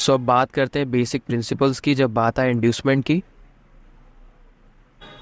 सो अब बात करते हैं बेसिक प्रिंसिपल्स की जब बात आए इंड्यूसमेंट की।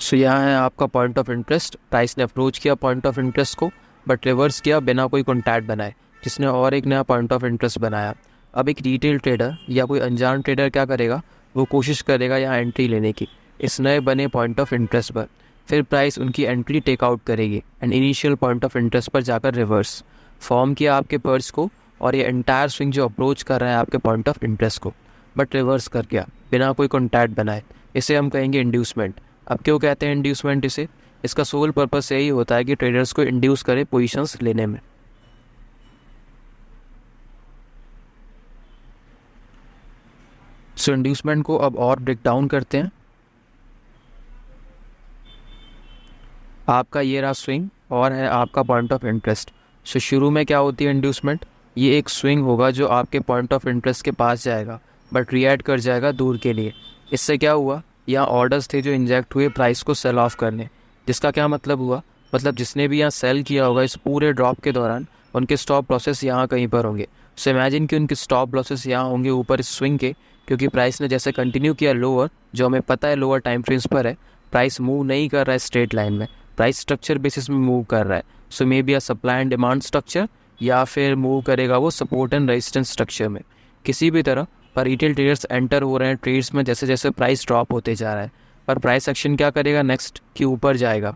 सो यहाँ है आपका पॉइंट ऑफ इंटरेस्ट। प्राइस ने अप्रोच किया पॉइंट ऑफ इंटरेस्ट को, बट रिवर्स किया बिना कोई कॉन्टैक्ट बनाए, जिसने और एक नया पॉइंट ऑफ इंटरेस्ट बनाया। अब एक रिटेल ट्रेडर या कोई अनजान ट्रेडर क्या करेगा, वो कोशिश करेगा यहाँ एंट्री लेने की इस नए बने पॉइंट ऑफ इंटरेस्ट पर। फिर प्राइस उनकी एंट्री टेकआउट करेगी and initial point of interest पर जाकर रिवर्स फॉर्म किया आपके पर्स को, और ये एंटायर स्विंग जो अप्रोच कर रहा है आपके पॉइंट ऑफ इंटरेस्ट को, बट रिवर्स कर गया बिना कोई कॉन्टैक्ट बनाए। इसे हम कहेंगे इंड्यूसमेंट। अब क्यों कहते हैं इंड्यूसमेंट इसे? इसका सोल पर्पस यही होता है कि ट्रेडर्स को इंड्यूस करे पोजीशंस लेने में। सो इंड्यूसमेंट को अब और ब्रेक डाउन करते हैं। आपका ये रहा स्विंग और है आपका पॉइंट ऑफ इंटरेस्ट। सो शुरू में क्या होती है इंड्यूसमेंट? ये एक स्विंग होगा जो आपके पॉइंट ऑफ इंटरेस्ट के पास जाएगा बट रिएक्ट कर जाएगा दूर के लिए। इससे क्या हुआ, यहाँ ऑर्डर्स थे जो इंजेक्ट हुए प्राइस को सेल ऑफ करने। जिसका क्या मतलब हुआ, मतलब जिसने भी यहाँ सेल किया होगा इस पूरे ड्रॉप के दौरान, उनके स्टॉप लॉसेस यहाँ कहीं पर होंगे। सो इमेजिन कि उनके स्टॉप लॉसेस यहाँ होंगे ऊपर इस स्विंग के, क्योंकि प्राइस ने जैसे कंटिन्यू किया लोअर, जो हमें पता है लोअर टाइम फ्रेम्स पर है, प्राइस मूव नहीं कर रहा है स्ट्रेट लाइन में, प्राइस स्ट्रक्चर बेसिस में मूव कर रहा है। So maybe a supply and demand structure, या फिर मूव करेगा वो सपोर्ट एंड रेजिस्टेंस स्ट्रक्चर में। किसी भी तरह पर रिटेल ट्रेडर्स एंटर हो रहे हैं ट्रेड्स में जैसे जैसे प्राइस ड्रॉप होते जा रहा है, पर प्राइस एक्शन क्या करेगा नेक्स्ट कि ऊपर जाएगा,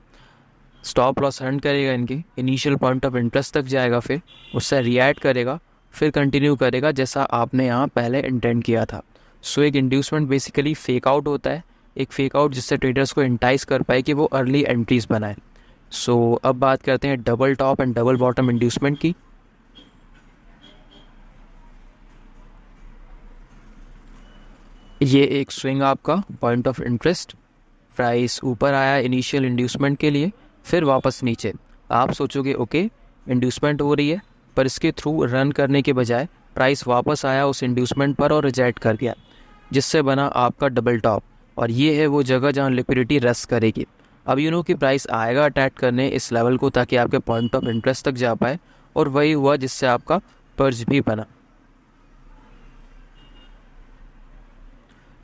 स्टॉप लॉस हंट करेगा, इनके इनिशियल पॉइंट ऑफ इंटरेस्ट तक जाएगा, फिर उससे रिएक्ट करेगा, फिर कंटिन्यू करेगा जैसा आपने यहाँ पहले इंटेंड किया था। सो एक इंड्यूसमेंट बेसिकली फेक आउट होता है, एक फेक आउट जिससे ट्रेडर्स को इंटाइस कर पाए कि वो अर्ली एंट्रीज बनाए। सो अब बात करते हैं double top and double bottom inducement की। ये एक स्विंग आपका पॉइंट ऑफ इंटरेस्ट, प्राइस ऊपर आया इनिशियल इंड्यूसमेंट के लिए, फिर वापस नीचे। आप सोचोगे ओके इंड्यूसमेंट हो रही है, पर इसके थ्रू रन करने के बजाय प्राइस वापस आया उस इंड्यूसमेंट पर और रिजेक्ट कर गया, जिससे बना आपका डबल टॉप। और ये है वो जगह जहाँ लिक्विडिटी रेस्ट करेगी। अब यू नो कि प्राइस आएगा अटैक करने इस लेवल को ताकि आपके पॉइंट ऑफ इंटरेस्ट तक जा पाए, और वही हुआ जिससे आपका पर्ज भी बना।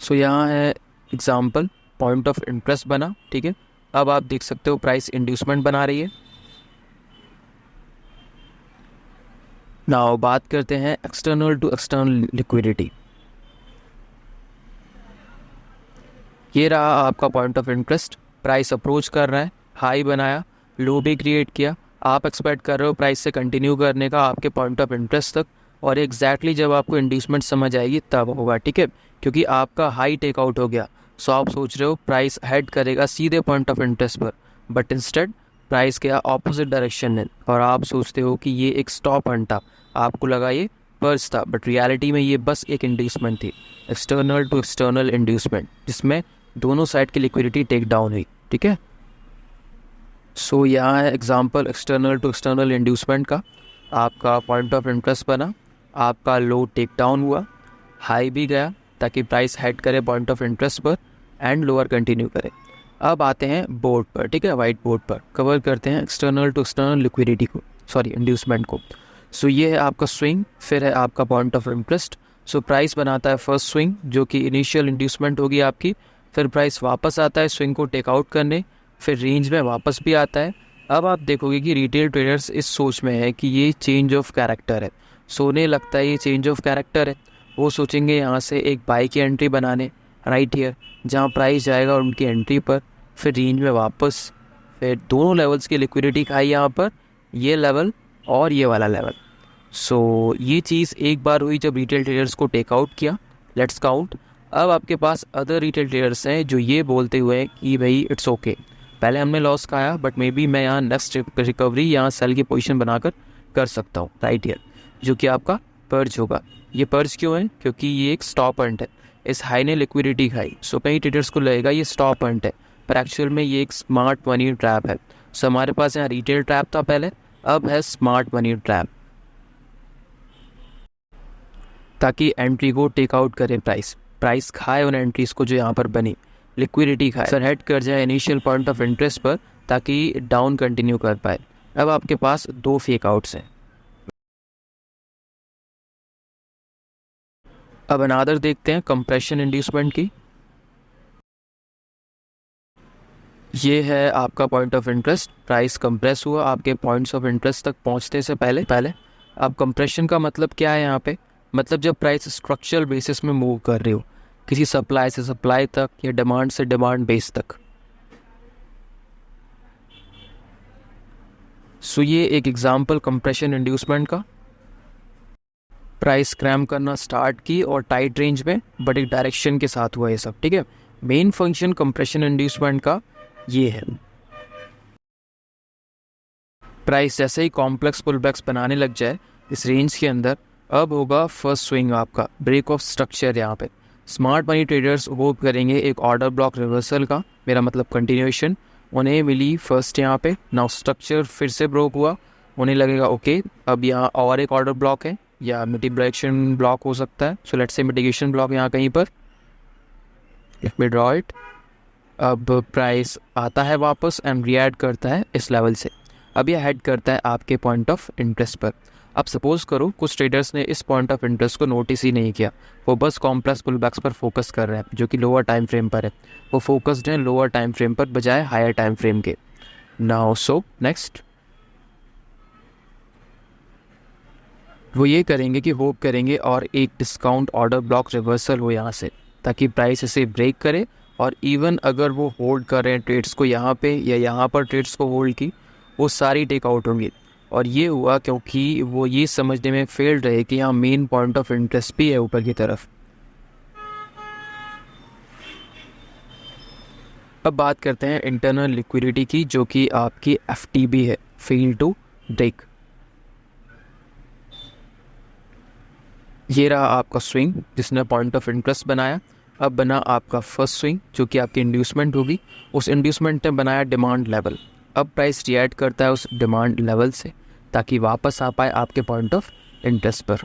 सो यहाँ है एग्जाम्पल, पॉइंट ऑफ इंटरेस्ट बना, ठीक है। अब आप देख सकते हो प्राइस इंड्यूसमेंट बना रही है। नाउ बात करते हैं एक्सटर्नल टू एक्सटर्नल लिक्विडिटी। ये रहा आपका point of interest, price approach कर रहा है, हाई बनाया, लो भी क्रिएट किया, आप एक्सपेक्ट कर रहे हो प्राइस से कंटिन्यू करने का आपके पॉइंट ऑफ इंटरेस्ट तक, और एग्जैक्टली जब आपको इंड्यूसमेंट समझ आएगी तब होगा, ठीक है, क्योंकि आपका हाई टेकआउट हो गया। सो आप सोच रहे हो प्राइस हेड करेगा सीधे पॉइंट ऑफ इंटरेस्ट पर, बट इंस्टेड प्राइस गया ऑपोजिट डायरेक्शन में, और आप सोचते हो कि ये एक स्टॉप हंट था, आपको लगा ये पर्स था, बट रियलिटी में ये बस एक इंड्यूसमेंट थी, एक्सटर्नल टू एक्सटर्नल इंड्यूसमेंट, जिसमें दोनों साइड की लिक्विडिटी टेक डाउन हुई, ठीक है। सो यहाँ है example external to external inducement का। आपका पॉइंट ऑफ इंटरेस्ट बना, आपका लो टेक डाउन हुआ, हाई भी गया ताकि प्राइस हेड करे पॉइंट ऑफ इंटरेस्ट पर, एंड लोअर कंटिन्यू करे। अब आते हैं बोर्ड पर, ठीक है, वाइट बोर्ड पर कवर करते हैं एक्सटर्नल टू एक्सटर्नल लिक्विडिटी को, सॉरी इंड्यूसमेंट को। सो ये है आपका स्विंग, फिर है आपका point of interest. So price बनाता है फर्स्ट स्विंग जो कि इनिशियल इंड्यूसमेंट होगी आपकी, फिर प्राइस वापस आता है स्विंग को टेकआउट करने, फिर रेंज में वापस भी आता है। अब आप देखोगे कि रिटेल ट्रेडर्स इस सोच में है कि ये चेंज ऑफ कैरेक्टर है, सोने लगता है ये चेंज ऑफ कैरेक्टर है। वो सोचेंगे यहाँ से एक बाई की एंट्री बनाने राइट हियर, जहाँ प्राइस जाएगा उनकी एंट्री पर, फिर रेंज में वापस, फिर दोनों लेवल्स की लिक्विडिटी खाई यहाँ पर, ये लेवल और ये वाला लेवल। सो ये चीज़ एक बार हुई जब रिटेल ट्रेडर्स को टेकआउट किया, लेट्स काउंट। अब आपके पास अदर रिटेल ट्रेडर्स हैं जो ये बोलते हुए कि भाई इट्स ओके, पहले हमने लॉस खाया बट मे बी मैं यहाँ नेक्स्ट रिकवरी यहाँ सेल की पोजीशन बनाकर कर सकता हूँ राइट ईयर, जो कि आपका पर्ज होगा। ये पर्ज क्यों है? क्योंकि ये एक स्टॉप पॉइंट है, इस हाई ने लिक्विडिटी खाई, सो कई ट्रेडर्स को लगेगा ये स्टॉप पॉइंट है, पर एक्चुअल में ये एक स्मार्ट मनी ट्रैप है। सो हमारे पास यहाँ रिटेल ट्रैप था पहले, अब है स्मार्ट मनी ट्रैप, ताकि एंट्री को टेकआउट करे प्राइस, प्राइस खाए उन एंट्रीज को जो यहाँ पर बनी, लिक्विडिटी खाए, सर हेड कर जाए इनिशियल पॉइंट ऑफ इंटरेस्ट पर ताकि डाउन कंटिन्यू कर पाए। अब आपके पास दो फेक आउट्स हैं। अब अनादर देखते हैं कंप्रेशन इंड्यूसमेंट की। ये है आपका point of interest, price compress हुआ आपके पॉइंट्स ऑफ इंटरेस्ट तक पहुंचने से पहले पहले। अब कंप्रेशन का मतलब क्या है यहाँ पे, मतलब जब प्राइस स्ट्रक्चरल बेसिस में मूव कर रही हो, किसी सप्लाई से सप्लाई तक या डिमांड से डिमांड बेस तक। सो ये एक एग्जांपल कंप्रेशन इंड्यूसमेंट का। प्राइस क्रैम करना स्टार्ट की और टाइट रेंज में, बट एक डायरेक्शन के साथ हुआ ये सब, ठीक है। मेन फंक्शन कंप्रेशन इंड्यूसमेंट का ये है। प्राइस जैसे ही कॉम्प्लेक्स पुलबैक्स बनाने लग जाए इस रेंज के अंदर, अब होगा फर्स्ट स्विंग आपका, ब्रेक ऑफ स्ट्रक्चर। यहाँ पे स्मार्ट मनी ट्रेडर्स होप करेंगे एक ऑर्डर ब्लॉक रिवर्सल का, मेरा मतलब कंटिन्यूएशन। उन्हें मिली फर्स्ट यहाँ पे, नाउ स्ट्रक्चर फिर से ब्रोक हुआ, उन्हें लगेगा ओके अब यहाँ और एक ऑर्डर ब्लॉक है या मिटिगेशन ब्लॉक हो सकता है। So let's say mitigation block यहाँ कहीं पर, लेट मी ड्रॉ इट। अब प्राइस आता है वापस एंड रिएक्ट करता है इस लेवल से। अब यह हेड करता है आपके पॉइंट ऑफ इंटरेस्ट पर। अब सपोज करो कुछ ट्रेडर्स ने इस पॉइंट ऑफ इंटरेस्ट को नोटिस ही नहीं किया, वो बस कॉम्प्लेक्स पुलबैक्स पर फोकस कर रहे हैं जो कि लोअर टाइम फ्रेम पर है। वो फोकस्ड हैं लोअर टाइम फ्रेम पर बजाय हायर टाइम फ्रेम के। नाउ सो नेक्स्ट वो ये करेंगे कि होप करेंगे और एक डिस्काउंट ऑर्डर ब्लॉक रिवर्सल हो यहाँ से, ताकि प्राइस इसे ब्रेक करे। और इवन अगर वो होल्ड कर रहे हैं ट्रेड्स को यहाँ पे या यहाँ पर ट्रेड्स को होल्ड की, वो सारी टेक आउट होंगी। और ये हुआ क्योंकि वो ये समझने में फेल रहे कि यहाँ मेन पॉइंट ऑफ इंटरेस्ट भी है ऊपर की तरफ। अब बात करते हैं इंटरनल लिक्विडिटी की, जो कि आपकी FTB है, फेल टू ब्रेक। ये रहा आपका स्विंग जिसने पॉइंट ऑफ इंटरेस्ट बनाया। अब बना आपका फर्स्ट स्विंग जो कि आपकी इंड्यूसमेंट होगी, उस इंड्यूसमेंट ने बनाया डिमांड लेवल। अब प्राइस रिएक्ट करता है उस डिमांड लेवल से ताकि वापस आ पाए आपके पॉइंट ऑफ इंटरेस्ट पर।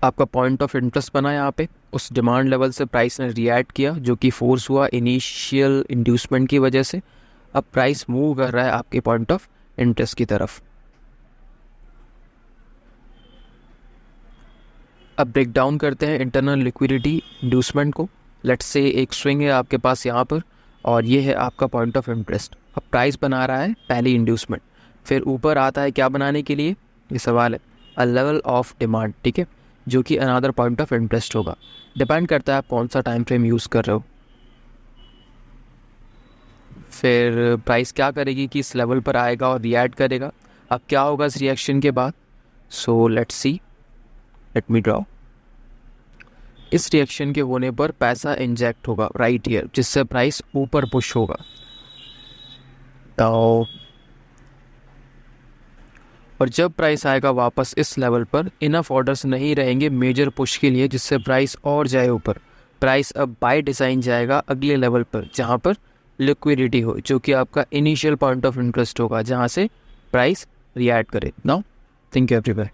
आपका पॉइंट ऑफ इंटरेस्ट बना यहाँ पे, उस डिमांड लेवल से प्राइस ने रिएक्ट किया जो कि फोर्स हुआ इनिशियल इंड्यूसमेंट की वजह से। अब प्राइस मूव कर रहा है आपके पॉइंट ऑफ इंटरेस्ट की तरफ। अब ब्रेक डाउन करते हैं इंटरनल लिक्विडिटी इंड्यूसमेंट को। लेट्स से एक स्विंग है आपके पास यहाँ पर और ये है आपका पॉइंट ऑफ इंटरेस्ट। अब प्राइस बना रहा है पहली इंड्यूसमेंट, फिर ऊपर आता है क्या बनाने के लिए, ये सवाल है, अ लेवल ऑफ डिमांड, ठीक है, जो कि अनदर पॉइंट ऑफ इंटरेस्ट होगा। डिपेंड करता है आप कौन सा टाइम फ्रेम यूज़ कर रहे हो। फिर प्राइस क्या करेगी कि इस लेवल पर आएगा और रिएक्ट करेगा। अब क्या होगा इस रिएक्शन के बाद, so let's see, let me draw. इस रिएक्शन के होने पर पैसा इंजेक्ट होगा राइट हियर, जिससे प्राइस ऊपर पुश होगा। तो और जब प्राइस आएगा वापस इस लेवल पर, इनफ ऑर्डर्स नहीं रहेंगे मेजर पुश के लिए जिससे प्राइस और जाए ऊपर। प्राइस अब बाय डिज़ाइन जाएगा अगले लेवल पर जहाँ पर लिक्विडिटी हो, जो कि आपका इनिशियल पॉइंट ऑफ इंटरेस्ट होगा, जहाँ से प्राइस रिएक्ट करे। Now thank you everyone.